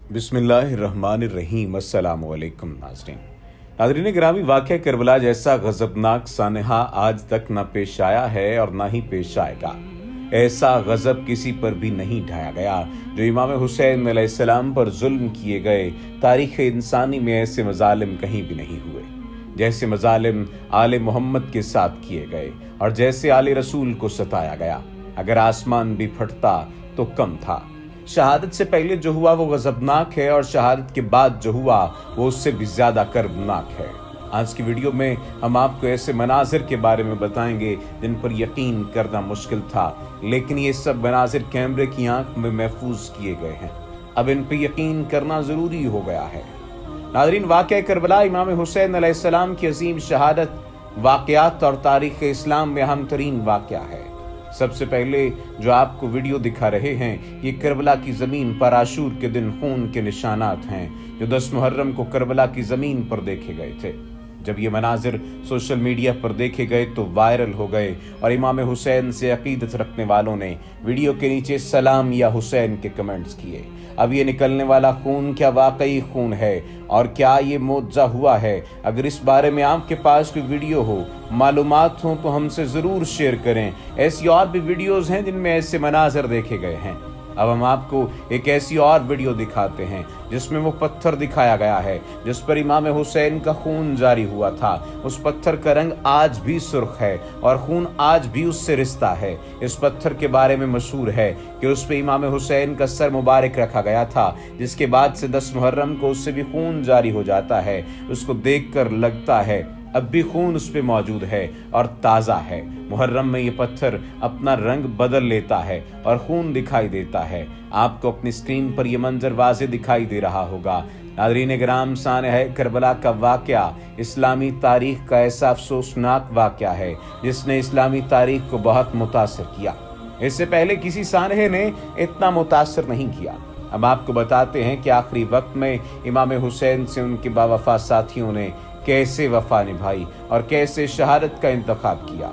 बिस्मिल्लाहिर्रहमानिर्रहीम। अस्सलाम वालेकुम नाज़रीन गिरामी, वाक़या करबला जैसा गज़बनाक सानहा आज तक न पेश आया है और न ही पेश आएगा। ऐसा गज़ब किसी पर भी नहीं ढाया गया जो इमाम हुसैन अलैहिस्सलाम पर जुल्म किए गए। तारीख़ इंसानी में ऐसे मज़ालिम कहीं भी नहीं हुए जैसे मज़ालिम आले मोहम्मद के साथ किए गए और जैसे आले रसूल को सताया गया। अगर आसमान भी फटता तो कम था। शहादत से पहले जो हुआ वो गज़बनाक है और शहादत के बाद जो हुआ वो उससे भी ज़्यादा कर्बनाक है। आज की वीडियो में हम आपको ऐसे मनाजिर के बारे में बताएंगे जिन पर यकीन करना मुश्किल था, लेकिन ये सब मनाजिर कैमरे की आंख में महफूज किए गए हैं। अब इन पर यकीन करना ज़रूरी हो गया है। नाज़रीन, वाक़या करबला इमाम हुसैन अलैहिस्सलाम की अजीम शहादत वाक़यात और तारीख़ इस्लाम में अहम तरीन वाक़या है। सबसे पहले जो आपको वीडियो दिखा रहे हैं ये करबला की ज़मीन पर आशूर के दिन खून के निशानात हैं जो 10 मुहर्रम को करबला की ज़मीन पर देखे गए थे। जब ये मनाजिर सोशल मीडिया पर देखे गए तो वायरल हो गए और इमाम हुसैन से अकीदत रखने वालों ने वीडियो के नीचे सलाम या हुसैन के कमेंट्स किए। अब ये निकलने वाला खून क्या वाकई खून है और क्या ये मुआवजा हुआ है? अगर इस बारे में आपके पास कोई वीडियो हो, मालूमात हो तो हमसे ज़रूर शेयर करें। ऐसी और भी वीडियोज़ हैं जिनमें ऐसे मनाजर देखे गए हैं। अब हम आपको एक ऐसी और वीडियो दिखाते हैं जिसमें वो पत्थर दिखाया गया है जिस पर इमाम हुसैन का खून जारी हुआ था। उस पत्थर का रंग आज भी सुर्ख है और खून आज भी उससे रिश्ता है। इस पत्थर के बारे में मशहूर है कि उस पर इमाम हुसैन का सर मुबारक रखा गया था, जिसके बाद से 10 मुहर्रम को उससे भी खून जारी हो जाता है। उसको देखकर लगता है अब भी खून उस पे मौजूद है और ताज़ा है। मुहर्रम में ये पत्थर अपना रंग बदल लेता है और खून दिखाई देता है। आपको अपनी स्क्रीन पर यह मंजर वाज़े दिखाई दे रहा होगा। नाज़रीन गिराम, सानह करबला का वाक़या इस्लामी तारीख़ का ऐसा अफसोसनाक वाक़या है जिसने इस्लामी तारीख़ को बहुत मुतासर किया। इससे पहले किसी सानहे ने इतना मुतासर नहीं किया। अब आपको बताते हैं कि आखिरी वक्त में इमाम हुसैन से उनके बावफा साथियों ने कैसे वफा निभाई और कैसे शहादत का इंतखाब किया।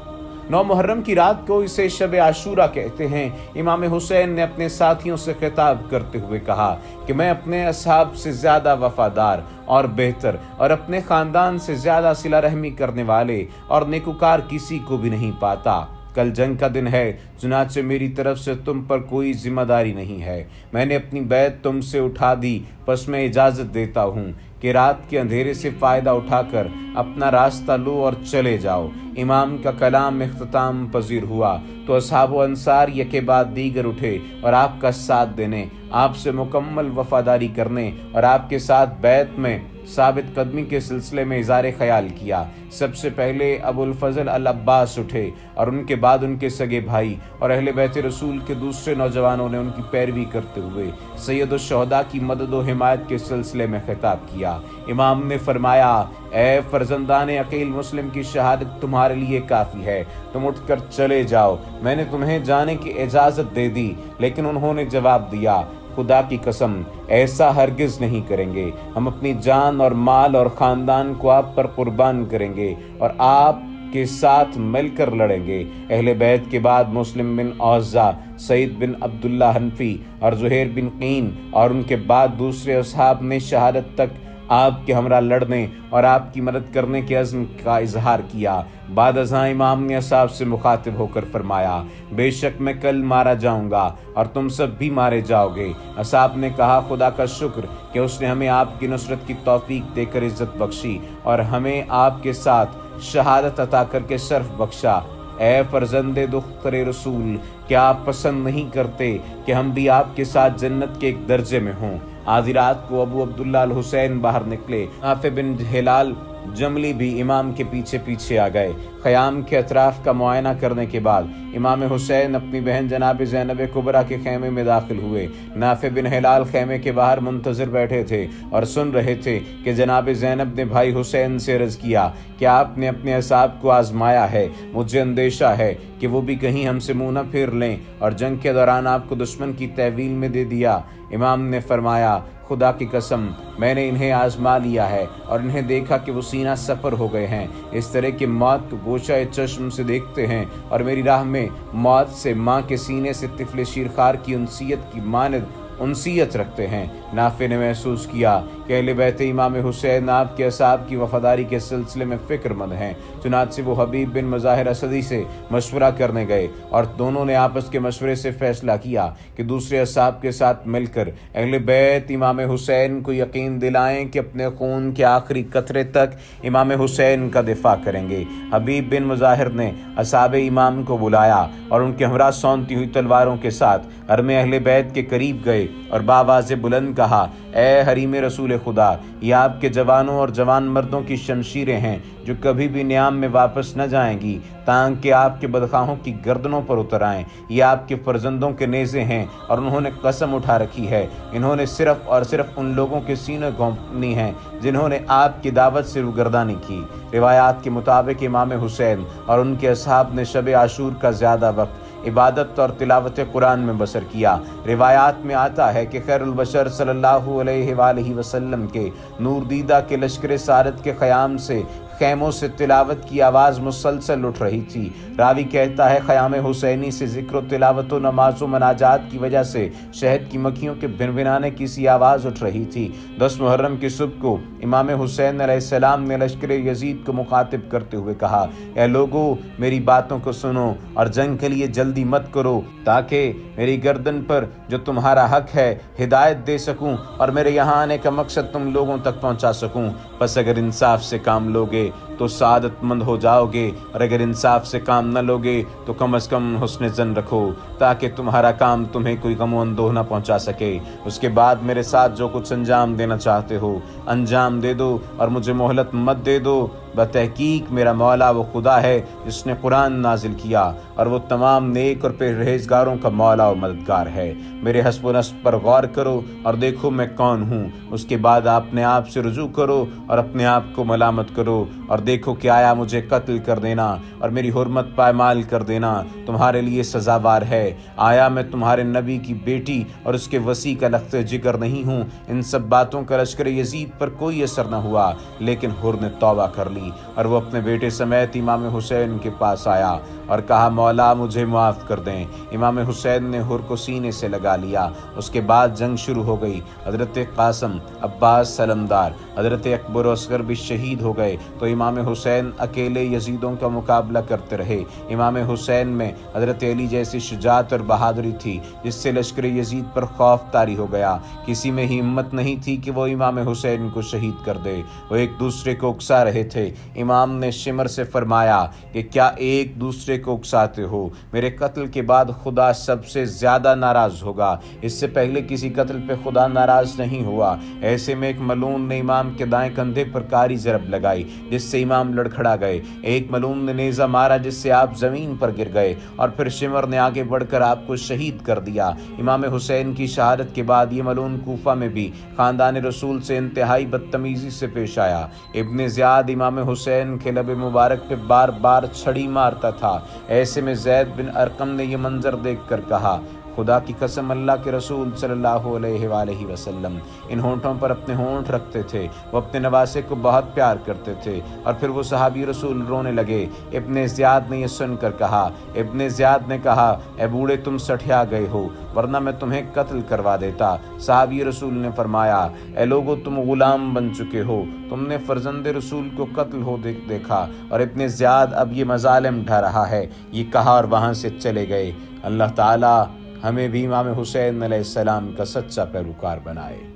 9 मुहर्रम की रात को इसे शब आशूरा कहते हैं। इमाम हुसैन ने अपने साथियों से खिताब करते हुए कहा कि मैं अपने असहाब से ज़्यादा वफादार और बेहतर और अपने ख़ानदान से ज़्यादा सिला रहमी करने वाले और नेकुकार किसी को भी नहीं पाता। कल जंग का दिन है, चुनाचे मेरी तरफ से तुम पर कोई जिम्मेदारी नहीं है। मैंने अपनी बैत तुमसे उठा दी, बस मैं इजाज़त देता हूँ कि रात के अंधेरे से फ़ायदा उठाकर अपना रास्ता लो और चले जाओ। इमाम का कलाम इख्तिताम पजीर हुआ तो असहाब अंसार यके बाद दीगर उठे और आपका साथ देने, आपसे मुकम्मल वफादारी करने और आपके साथ बैत में साबित कदमी के सिलसिले में इज़ारे ख्याल किया। सबसे पहले अबुल फजल अल अब्बास उठे और उनके बाद उनके सगे भाई और अहले बैत रसूल के दूसरे नौजवानों ने उनकी पैरवी करते हुए सैयदुश शहदा की मदद व हिमायत के सिलसिले में खिताब किया। इमाम ने फरमाया, ए फर्जंदान अकील, मुस्लिम की शहादत तुम्हारे लिए काफ़ी है, तुम उठकर चले जाओ। मैंने तुम्हें जाने की इजाज़त दे दी, लेकिन उन्होंने जवाब दिया, खुदा की कसम ऐसा हरगिज़ नहीं करेंगे। हम अपनी जान और माल और ख़ानदान को आप पर कुर्बान करेंगे और आप के साथ मिलकर लड़ेंगे। अहले बैत के बाद मुस्लिम बिन औज़ा, सईद बिन अब्दुल्ला हनफी और ज़ुहैर बिन क़ीन और उनके बाद दूसरे असहाब ने शहादत तक आपके हमरा लड़ने और आपकी मदद करने के अज़्म का इजहार किया। बाद अज़ां इमाम ने असहाब से मुखातिब होकर फरमाया, बेशक मैं कल मारा जाऊंगा और तुम सब भी मारे जाओगे। असहाब ने कहा, खुदा का शुक्र कि उसने हमें आपकी नुसरत की तौफीक देकर इज्जत बख्शी और हमें आपके साथ शहादत अता करके शर्फ बख्शा। ए फर्जंदे दुख्तरे रसूल, क्या आप पसंद नहीं करते कि हम भी आपके साथ जन्नत के एक दर्जे में हों? आधी रात को अबू अब्दुल्ला अल हुसैन बाहर निकले। नाफे बिन हिलाल जमली भी इमाम के पीछे पीछे आ गए। ख़याम के अतराफ का मुआयना करने के बाद इमाम हुसैन अपनी बहन जनाब ज़ैनब कुबरा के खेमे में दाखिल हुए। नाफे बिन हिलाल खेमे के बाहर मुंतज़िर बैठे थे और सुन रहे थे कि जनाब ज़ैनब ने भाई हुसैन से अर्ज़ किया कि आपने अपने असहाब को आजमाया है। मुझे अंदेशा है कि वो भी कहीं हमसे मुँह न फेर लें और जंग के दौरान आपको दुश्मन की तहवील में दे दिया। इमाम ने फरमाया, खुदा की कसम मैंने इन्हें आजमा लिया है और इन्हें देखा कि वो सीना सफ़र हो गए हैं। इस तरह की मौत को गोशा चश्म से देखते हैं और मेरी राह में मौत से माँ के सीने से तिफले शीरखार की उनसियत की मानद उनसियत रखते हैं। नाफे ने महसूस किया कि अहले बैत इमाम हुसैन आपके असहाब की वफादारी के सिलसिले में फिक्रमंद हैं। चुनांचे वो हबीब बिन मुज़ाहिर असदी से मशवरा करने गए और दोनों ने आपस के मशवरे से फैसला किया कि दूसरे असहाब के साथ मिलकर अहले बैत इमाम हुसैन को यकीन दिलाएं कि अपने खून के आखिरी कतरे तक इमाम हुसैन का दिफा करेंगे। हबीब बिन मुज़ाहिर ने असहाब इमाम को बुलाया और उनके हमरा सौंती हुई तलवारों के साथ अरमे अहले बैत के करीब गए और बावाज़े बुलंद कहा, ए हरीम रसूल खुदा, ये आपके जवानों और जवान मर्दों की शमशीरें हैं जो कभी भी न्याम में वापस न जाएंगी ताकि आपके बदखाहों की गर्दनों पर उतर आएं। ये आपके फर्जंदों के नेज़े हैं और उन्होंने कसम उठा रखी है, इन्होंने सिर्फ और सिर्फ उन लोगों के सीने घोंपनी हैं जिन्होंने आपकी दावत से रुगर्दानी की। रिवायात के मुताबिक इमाम हुसैन और उनके असहाब ने शब आशूर का ज़्यादा वक्त इबादत और तिलावत कुरान में बसर किया। रिवायात में आता है कि खैरुल बशर सल्लल्लाहु अलैहि वसल्लम के नूर दीदा के लश्कर सारत के क़याम से खैमों से तिलावत की आवाज़ मुसलसल उठ रही थी। रावी कहता है, ख़याम हुसैनी से ज़िक्र तिलावत व नमाज व मनाजात की वजह से शहद की मक्खियों के भिनभिनाने की सी आवाज़ उठ रही थी। 10 मुहर्रम की सुबह को इमाम हुसैन अलैहिस्सलाम ने लश्कर यजीद को मुखातिब करते हुए कहा, ए लोगो, मेरी बातों को सुनो और जंग के लिए जल्दी मत करो ताकि मेरी गर्दन पर जो तुम्हारा हक है हिदायत दे सकूं और मेरे यहाँ आने का मकसद तुम लोगों तक पहुँचा सकूं। बस अगर इंसाफ से काम लोगे तो सादतमंद हो जाओगे और अगर इंसाफ से काम न लोगे तो कम से कम हुस्न ज़न रखो ताकि तुम्हारा काम तुम्हें कोई गम अंदोह न पहुंचा सके। उसके बाद मेरे साथ जो कुछ अंजाम देना चाहते हो अंजाम दे दो और मुझे मोहलत मत दे दो। बतहकीक मेरा मौला वो खुदा है जिसने कुरान नाजिल किया और वो तमाम नेक और परहेजगारों का मौला और मददगार है। मेरे हस्ब नस्ब पर गौर करो और देखो मैं कौन हूँ। उसके बाद अपने आप से रुजू करो और अपने आप को मलामत करो और देखो कि आया मुझे कत्ल कर देना और मेरी हुर्मत पायमाल कर देना तुम्हारे लिए सजावार है। आया मैं तुम्हारे नबी की बेटी और उसके वसी का लख्त जिगर नहीं हूँ। इन सब बातों का लश्कर यजीद पर कोई असर न हुआ, लेकिन हुर ने तौबा कर ली और वो अपने बेटे समेत इमाम हुसैन के पास आया और कहा, मौला मुझे माफ़ कर दें। इमाम हुसैन ने हुर को सीने से लगा लिया। उसके बाद जंग शुरू हो गई। हज़रत कासिम, अब्बास सलमदार, हज़रत अकबर और असगर भी शहीद हो गए तो इमाम हुसैन अकेले यजीदों का मुकाबला करते रहे। इमाम हुसैन में हज़रत अली जैसी शुजात और बहादुरी थी जिससे लश्कर यजीद पर खौफ तारी हो गया। किसी में हिम्मत नहीं थी कि वो इमाम हुसैन को शहीद कर दे। वो एक दूसरे को उकसा रहे थे। इमाम ने शिमर से फरमाया कि क्या एक दूसरे को उकसाते हो? मेरे कत्ल के बाद खुदा सबसे ज्यादा नाराज होगा। इससे पहले किसी कत्ल पे खुदा नाराज नहीं हुआ। ऐसे में एक मलून ने इमाम के दाएं कंधे पर कारी ज़रब लगाई जिससे इमाम लड़खड़ा गए। एक मलून ने नेज़ा मारा जिससे आप जमीन पर गिर गए और फिर शिमर ने आगे बढ़कर आपको शहीद कर दिया। इमाम हुसैन की शहादत के बाद ये मलून कूफा में भी खानदान रसूल से इंतहाई बदतमीजी से पेश आया। इब्न ज़ियाद इमाम हुसैन के लब मुबारक पे बार बार छड़ी मारता था। ऐसे में ज़ैद बिन अरकम ने यह मंजर देखकर कहा, खुदा की कसम, अल्लाह के रसूल सल्लल्लाहु अलैहि वसल्लम इन होंठों पर अपने होंठ रखते थे। वो अपने नवासे को बहुत प्यार करते थे। और फिर वो सहाबी रसूल रोने लगे। इब्न ज़ियाद ने यह सुनकर कहा, इब्न ज़ियाद ने कहा, ए बूढ़े, तुम सठिया गए हो, वरना मैं तुम्हें कत्ल करवा देता। सहाबी रसूल ने फरमाया, ए लोगो, तुम गुलाम बन चुके हो, तुमने फर्जंद रसूल को कत्ल हो देखा और इब्न ज़ियाद अब ये मजालिम ढा रहा है। ये कहा और वहाँ से चले गए। अल्लाह ताला हमें भी इमाम हुसैन अलैहिस्सलाम का सच्चा पैरोकार बनाए।